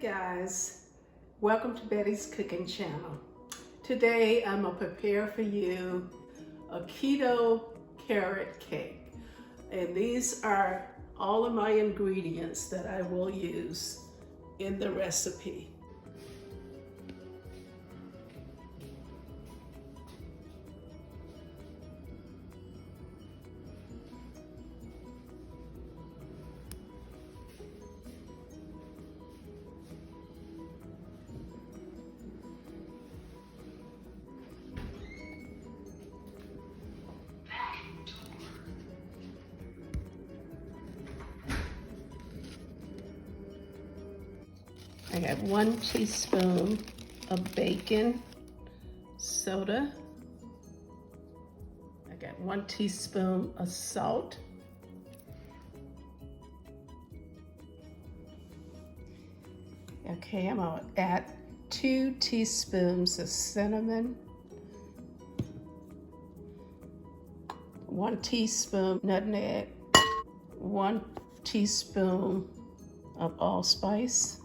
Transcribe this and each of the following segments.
guys, welcome to Betty's Cooking Channel. Today I'm going to prepare for you a keto carrot cake, and these are all of my ingredients that I will use in the recipe. I have 1 teaspoon of baking soda. I got 1 teaspoon of salt. Okay, I'm gonna add 2 teaspoons of cinnamon, 1 teaspoon nutmeg, 1 teaspoon of allspice,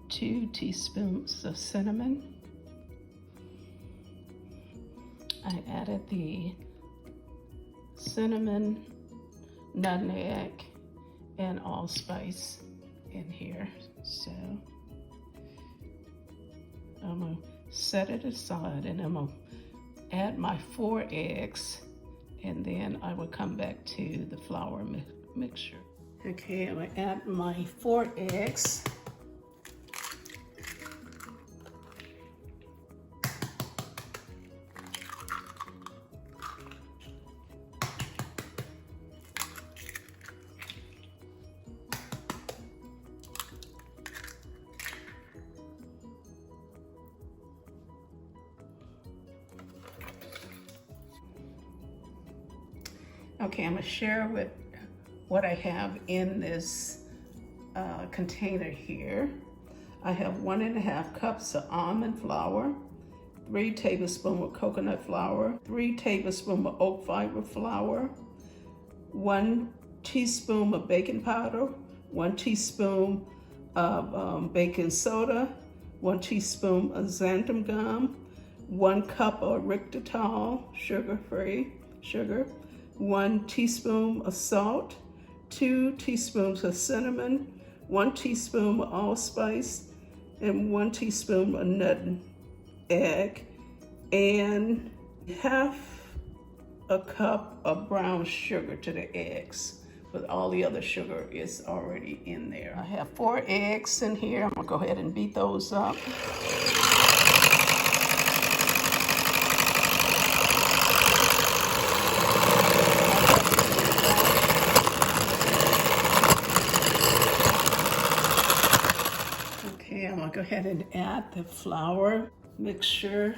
2 teaspoons of cinnamon. I added the cinnamon, nutmeg, and allspice in here. So I'm gonna set it aside and I'm gonna add my 4 eggs, and then I will come back to the flour mixture. Okay, I'm gonna add my 4 eggs. Okay, I'm gonna share what I have in this container here. I have 1½ cups of almond flour, 3 tablespoons of coconut flour, 3 tablespoons of oat fiber flour, 1 teaspoon of baking powder, 1 teaspoon of baking soda, 1 teaspoon of xanthan gum, 1 cup of erythritol, sugar-free sugar, 1 teaspoon of salt, 2 teaspoons of cinnamon, 1 teaspoon of allspice, and 1 teaspoon of nutmeg, and ½ a cup of brown sugar to the eggs. But all the other sugar is already in there. I have 4 eggs in here. I'm gonna go ahead and beat those up. Okay, I'm gonna go ahead and add the flour mixture.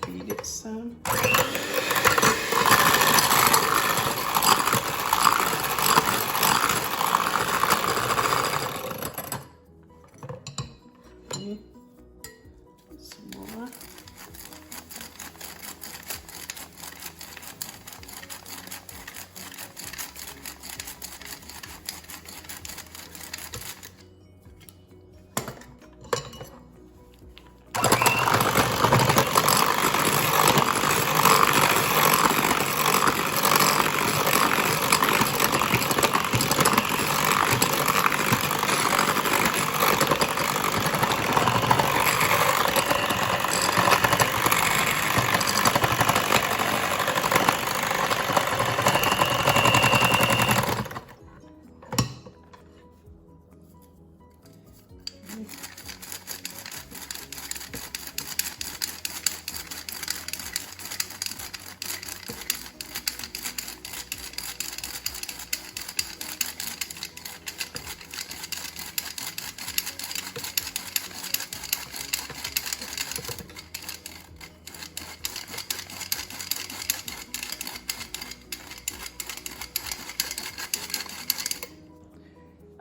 Beat it some. Some more.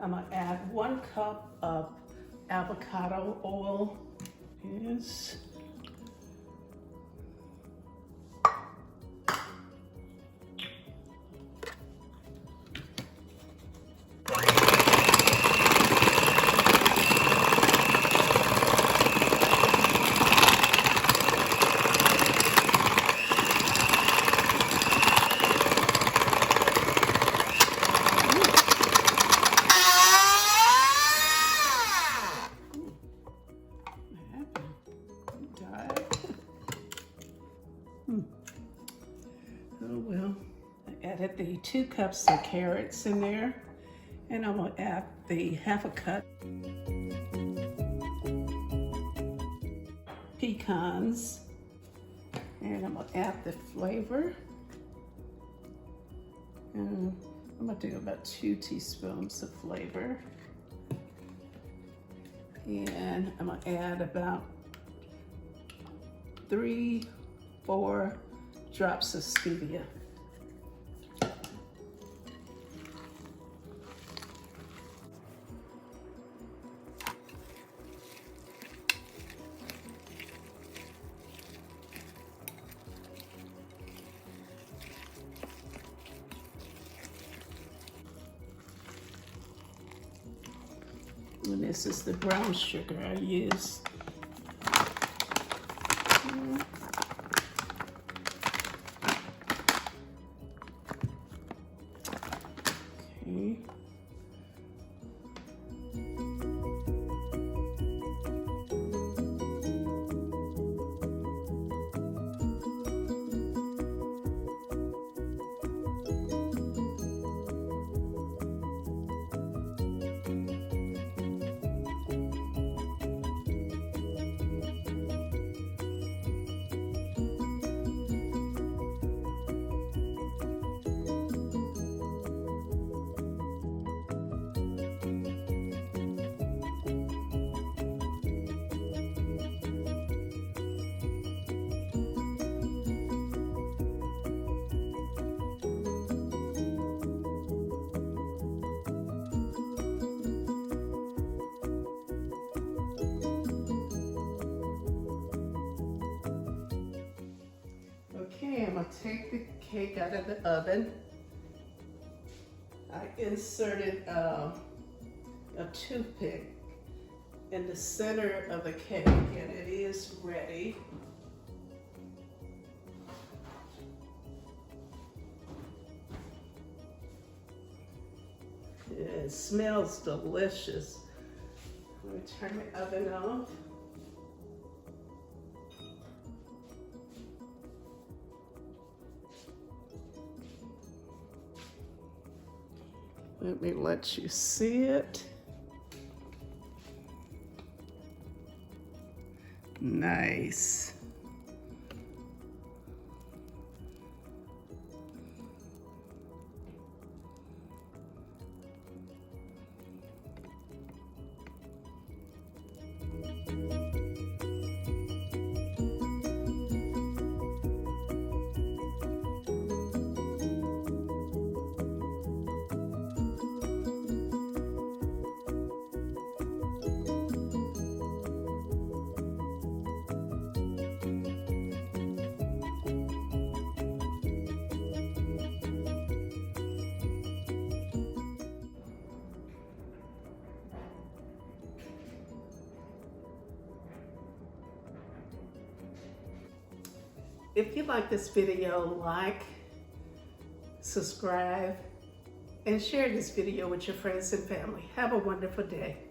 I'm gonna add 1 cup of avocado oil. Yes. cups of carrots in there. And I'm gonna add the half a cup pecans. And I'm gonna add the flavor. And I'm gonna do about 2 teaspoons of flavor. And I'm gonna add about 3-4 drops of stevia. And this is the brown sugar I use. Okay. Okay, I'm gonna take the cake out of the oven. I inserted a toothpick in the center of the cake, and it is ready. It smells delicious. I'm gonna turn the oven off. Let me let you see it. Nice. If you like this video, like, subscribe, and share this video with your friends and family. Have a wonderful day.